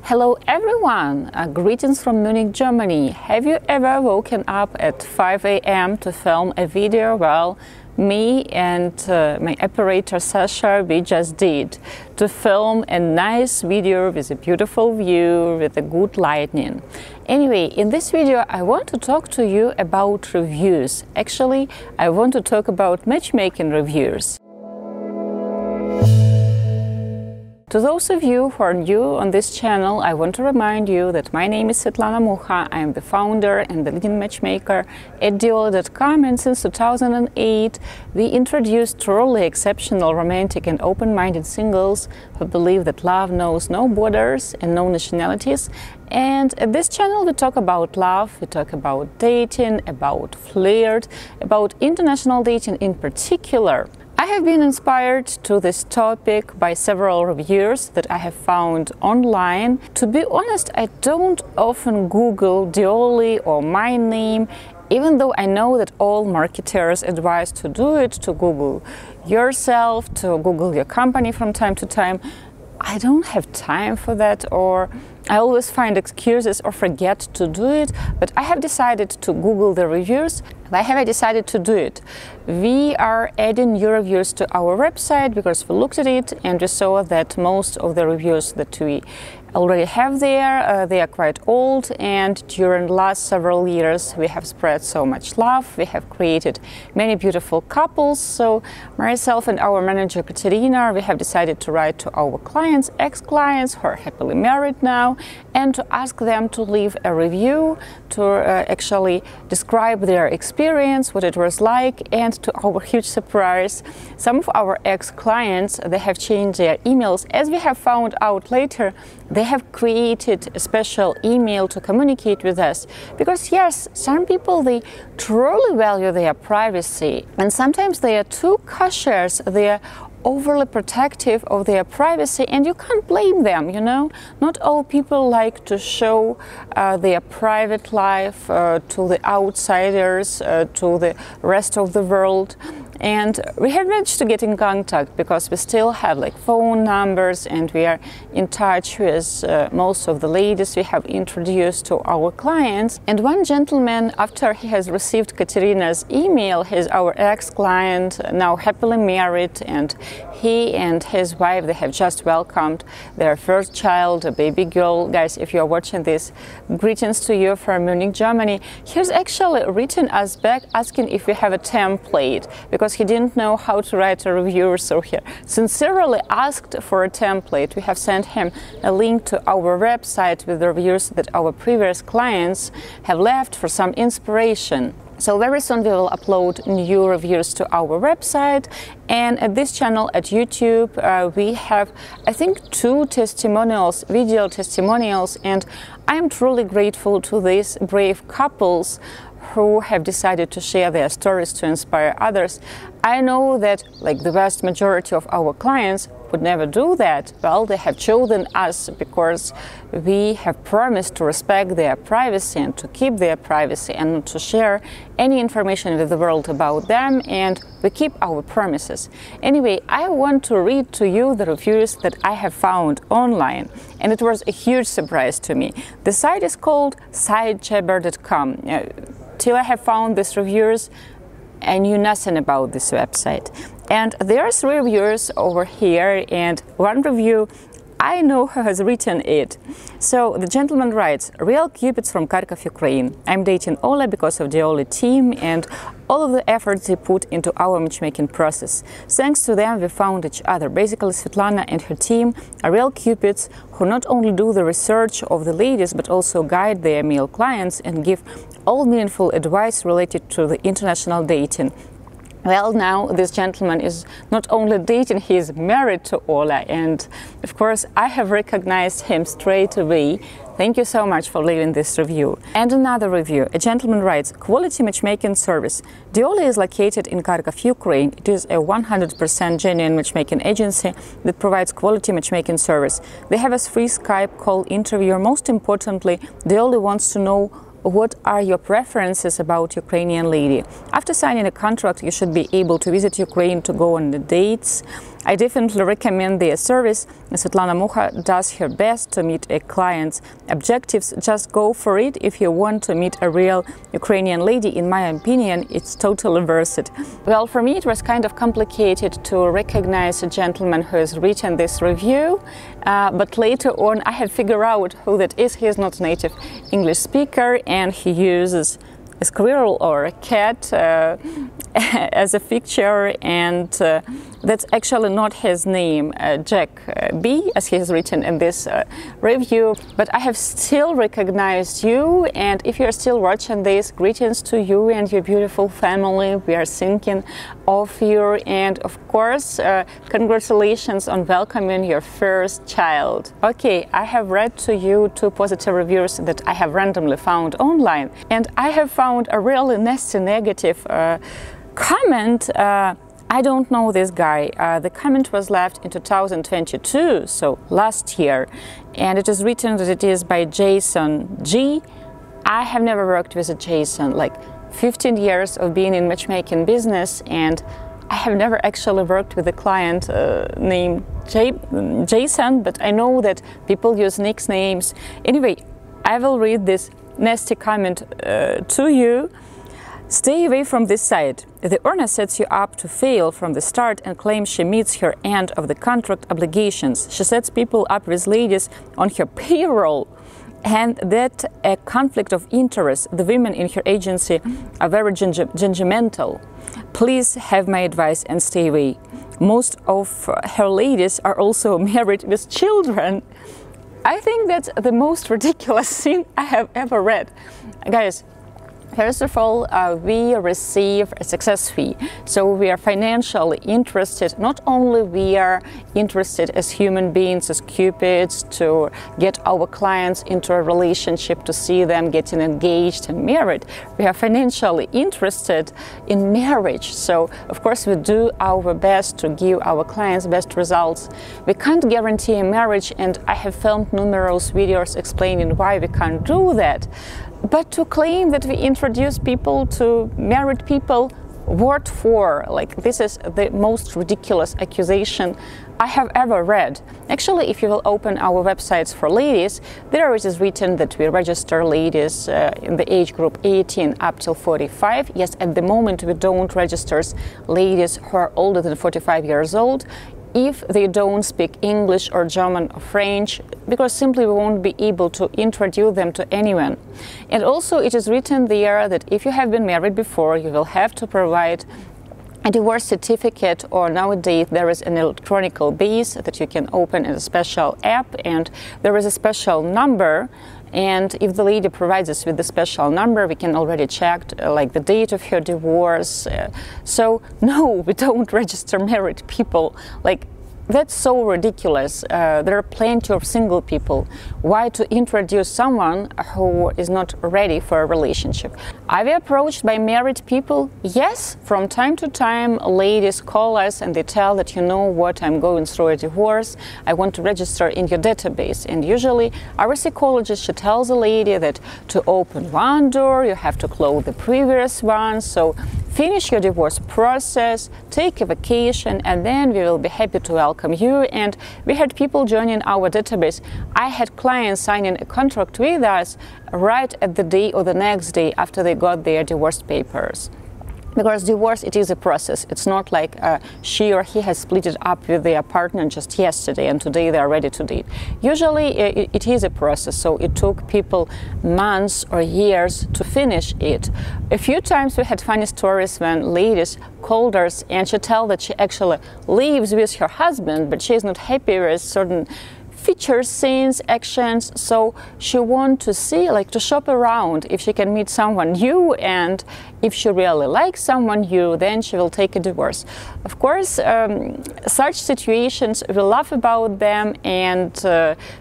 Hello everyone! Greetings from Munich, Germany. Have you ever woken up at 5 a.m. to film a video? Well, me and my operator Sasha, we just did, to film a nice video with a beautiful view, with a good lighting. Anyway, in this video I want to talk to you about reviews. Actually, I want to talk about matchmaking reviews. To those of you who are new on this channel, I want to remind you that my name is Svetlana Mucha. I am the founder and the leading matchmaker at Diolli.com, and since 2008 we introduced truly exceptional romantic and open-minded singles who believe that love knows no borders and no nationalities. And at this channel we talk about love, we talk about dating, about flirt, about international dating in particular. I have been inspired to this topic by several reviewers that I have found online. To be honest, I don't often Google Diolli or my name, even though I know that all marketers advise to do it, to Google yourself, to Google your company from time to time. I don't have time for that, or I always find excuses or forget to do it, but I have decided to Google the reviews. Why have I decided to do it? We are adding new reviews to our website because we looked at it and we saw that most of the reviews that we already have there, they are quite old, and during the last several years we have spread so much love, we have created many beautiful couples. So myself and our manager Katerina, we have decided to write to our clients, ex-clients who are happily married now, and to ask them to leave a review, to actually describe their experience, what it was like. And to our huge surprise, some of our ex-clients, they have changed their emails. As we have found out later, they have created a special email to communicate with us, because yes, some people, they truly value their privacy, and sometimes they are too cautious, they are overly protective of their privacy, and you can't blame them, you know. Not all people like to show their private life to the outsiders, to the rest of the world. And we have managed to get in contact because we still have like phone numbers, and we are in touch with most of the ladies we have introduced to our clients. And one gentleman, after he has received Katerina's email, he's our ex-client, now happily married, and he and his wife, they have just welcomed their first child, a baby girl. Guys, if you're watching this, greetings to you from Munich, Germany. He's actually written us back asking if we have a template, because he didn't know how to write a review, so he sincerely asked for a template. We have sent him a link to our website with the reviews that our previous clients have left for some inspiration. So very soon we will upload new reviews to our website, and at this channel at YouTube we have, I think, 2 testimonials, video testimonials, and I am truly grateful to these brave couples who have decided to share their stories to inspire others. I know that, like the vast majority of our clients, would never do that. Well, they have chosen us because we have promised to respect their privacy and to keep their privacy and not to share any information with the world about them, and we keep our promises. Anyway, I want to read to you the reviews that I have found online, and it was a huge surprise to me. The site is called Diolli.com. Till I have found these reviewers, I knew nothing about this website. And there are 3 reviewers over here, and one review, I know who has written it. So the gentleman writes, "Real Cupids from Kharkov, Ukraine. I'm dating Ola because of Diolli team and all of the efforts they put into our matchmaking process. Thanks to them we found each other. Basically, Svetlana and her team are real Cupids who not only do the research of the ladies but also guide their male clients and give all meaningful advice related to the international dating." Well, now this gentleman is not only dating, he is married to Ola, and of course I have recognized him straight away. Thank you so much for leaving this review. And another review, a gentleman writes, "Quality matchmaking service. Diolli is located in Kharkov, Ukraine. It is a 100% genuine matchmaking agency that provides quality matchmaking service. They have a free Skype call interview. Most importantly, Diolli wants to know what are your preferences about Ukrainian lady. After signing a contract, you should be able to visit Ukraine to go on the dates. I definitely recommend their service. Svetlana Mukha does her best to meet a client's objectives. Just go for it if you want to meet a real Ukrainian lady. In my opinion, it's totally worth it. Well, for me it was kind of complicated to recognize a gentleman who has written this review, but later on I have figured out who that is. He is not a native English speaker and he uses a squirrel or a cat as a picture, and that's actually not his name, Jack B, as he has written in this review. But I have still recognized you, and if you're still watching this, greetings to you and your beautiful family. We are thinking of you, and of course congratulations on welcoming your first child. Okay, I have read to you 2 positive reviews that I have randomly found online, and I have found a really nasty negative comment. I don't know this guy. The comment was left in 2022, so last year, and it is written that it is by Jason G. I have never worked with a Jason, like 15 years of being in matchmaking business, and I have never actually worked with a client named Jason, but I know that people use nicknames. Anyway, I will read this nasty comment to you. Stay away from this site. The owner sets you up to fail from the start and claims she meets her end of the contract obligations. She sets people up with ladies on her payroll, and that a conflict of interest. The women in her agency are very judgmental. Please have my advice and stay away. Most of her ladies are also married with children. I think that's the most ridiculous thing I have ever read. Guys, first of all, we receive a success fee, so we are financially interested. Not only we are interested as human beings, as cupids, to get our clients into a relationship, to see them getting engaged and married. We are financially interested in marriage, so of course we do our best to give our clients best results. We can't guarantee a marriage, and I have filmed numerous videos explaining why we can't do that. But to claim that we introduce people to married people, what for? Like, this is the most ridiculous accusation I have ever read. Actually, if you will open our websites for ladies, there it is written that we register ladies in the age group 18 up till 45. Yes, at the moment we don't register ladies who are older than 45 years old if they don't speak English or German or French, because simply we won't be able to introduce them to anyone. And also it is written there that if you have been married before, you will have to provide a divorce certificate, or nowadays there is an electronic base that you can open in a special app, and there is a special number. And if the lady provides us with the special number, we can already check like the date of her divorce. So no, we don't register married people. Like, that's so ridiculous. There are plenty of single people. Why to introduce someone who is not ready for a relationship? Are we approached by married people? Yes, from time to time ladies call us and they tell that, you know what, I'm going through a divorce, I want to register in your database. And usually our psychologist, she tells a lady that to open one door you have to close the previous one, so finish your divorce process, take a vacation, and then we will be happy to welcome you. And we had people joining our database. I had clients signing a contract with us right at the day or the next day after they got their divorce papers. Because divorce, it is a process. It's not like she or he has split it up with their partner just yesterday and today they are ready to date. Usually it is a process, so it took people months or years to finish it. A few times we had funny stories when ladies called us and she told that she actually lives with her husband, but she is not happy with certain features, scenes, actions, so she wants to see, like, to shop around if she can meet someone new, and if she really likes someone new, then she will take a divorce. Of course, such situations, we laugh about them, and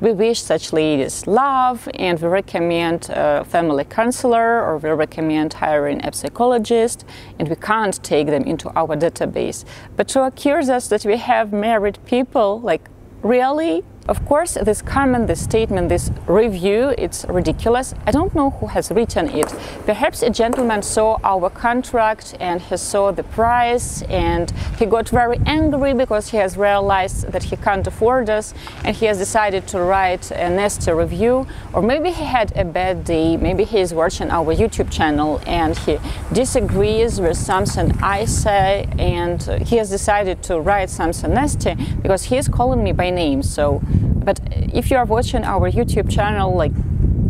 we wish such ladies love, and we recommend a family counselor, or we recommend hiring a psychologist, and we can't take them into our database. But to accuse us that we have married people, like, really? Of course, this comment, this statement, this review, it's ridiculous. I don't know who has written it. Perhaps a gentleman saw our contract and he saw the price and he got very angry because he has realized that he can't afford us and he has decided to write a nasty review. Or maybe he had a bad day, maybe he is watching our YouTube channel and he disagrees with something I say and he has decided to write something nasty because he is calling me by name. But if you are watching our YouTube channel, like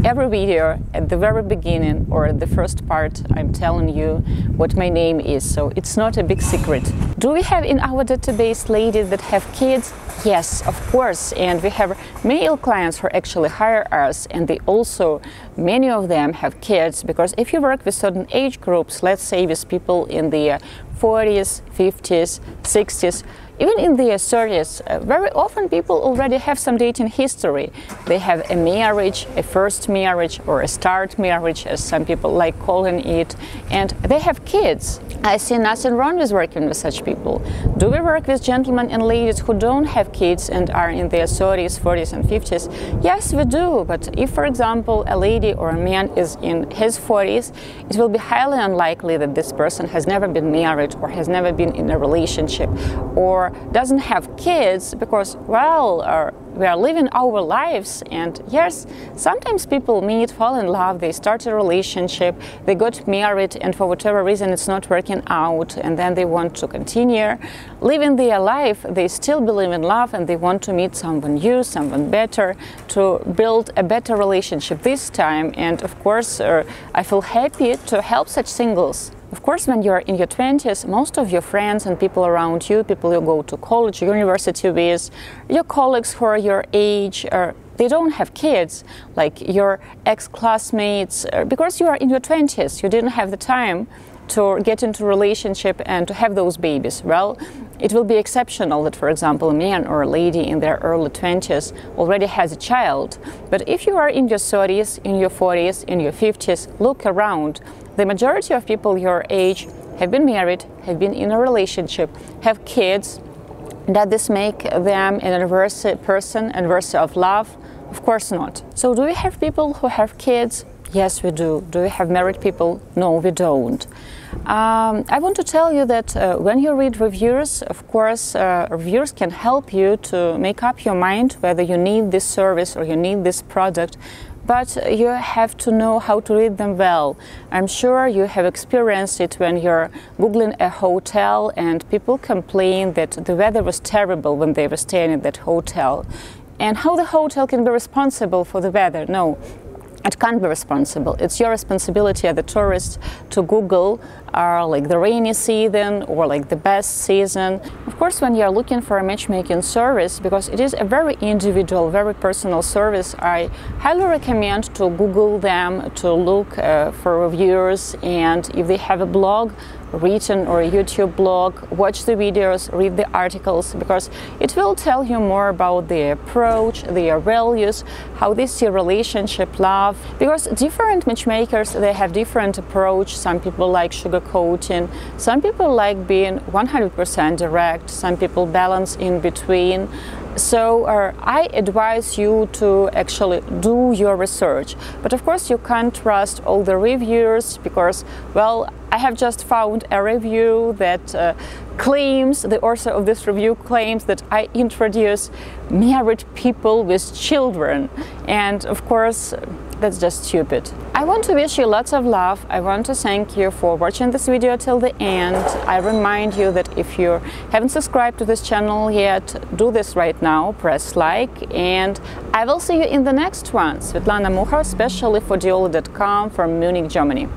every video at the very beginning or at the first part, I'm telling you what my name is, so it's not a big secret. Do we have in our database ladies that have kids? Yes, of course, and we have male clients who actually hire us, and they also, many of them have kids, because if you work with certain age groups, let's say with people in the 40s, 50s, 60s, even in their 30s, very often people already have some dating history. They have a marriage, a first marriage, or a start marriage, as some people like calling it, and they have kids. I see nothing wrong with working with such people. Do we work with gentlemen and ladies who don't have kids and are in their 30s, 40s, and 50s? Yes, we do, but if, for example, a lady or a man is in his 40s, it will be highly unlikely that this person has never been married or has never been in a relationship or doesn't have kids, because, well, we are living our lives, and yes, sometimes people meet, fall in love, they start a relationship, they got married, and for whatever reason it's not working out, and then they want to continue living their life. They still believe in love and they want to meet someone new, someone better, to build a better relationship this time. And of course, I feel happy to help such singles. Of course, when you're in your 20s, most of your friends and people around you, people you go to college, university with, your colleagues who are your age, they don't have kids, like your ex-classmates, because you are in your 20s, you didn't have the time to get into a relationship and to have those babies. Well, it will be exceptional that, for example, a man or a lady in their early 20s already has a child. But if you are in your 30s, in your 40s, in your 50s, look around. The majority of people your age have been married, have been in a relationship, have kids. Does this make them an adverse person, adverse of love? Of course not. So do we have people who have kids? Yes, we do. Do we have married people? No, we don't. I want to tell you that when you read reviews, of course, reviews can help you to make up your mind whether you need this service or you need this product. But you have to know how to read them well. I'm sure you have experienced it when you're Googling a hotel and people complain that the weather was terrible when they were staying at that hotel. And how the hotel can be responsible for the weather? No. It can't be responsible. It's your responsibility as a tourist to Google like the rainy season or like the best season. Of course, when you're looking for a matchmaking service, because it is a very individual, very personal service, I highly recommend to Google them, to look for reviewers, and if they have a blog, written or a YouTube blog, watch the videos, read the articles, because it will tell you more about their approach, their values, how they see relationship, love, because different matchmakers, they have different approach. Some people like sugarcoating, some people like being 100% direct, some people balance in between. So I advise you to actually do your research. But of course you can't trust all the reviewers, because, well, I have just found a review that claims, the author of this review claims that I introduce married people with children. And of course, that's just stupid. I want to wish you lots of love. I want to thank you for watching this video till the end. I remind you that if you haven't subscribed to this channel yet, do this right now, press like, and I will see you in the next one. Svetlana Mukha, especially for Diolli.com from Munich, Germany.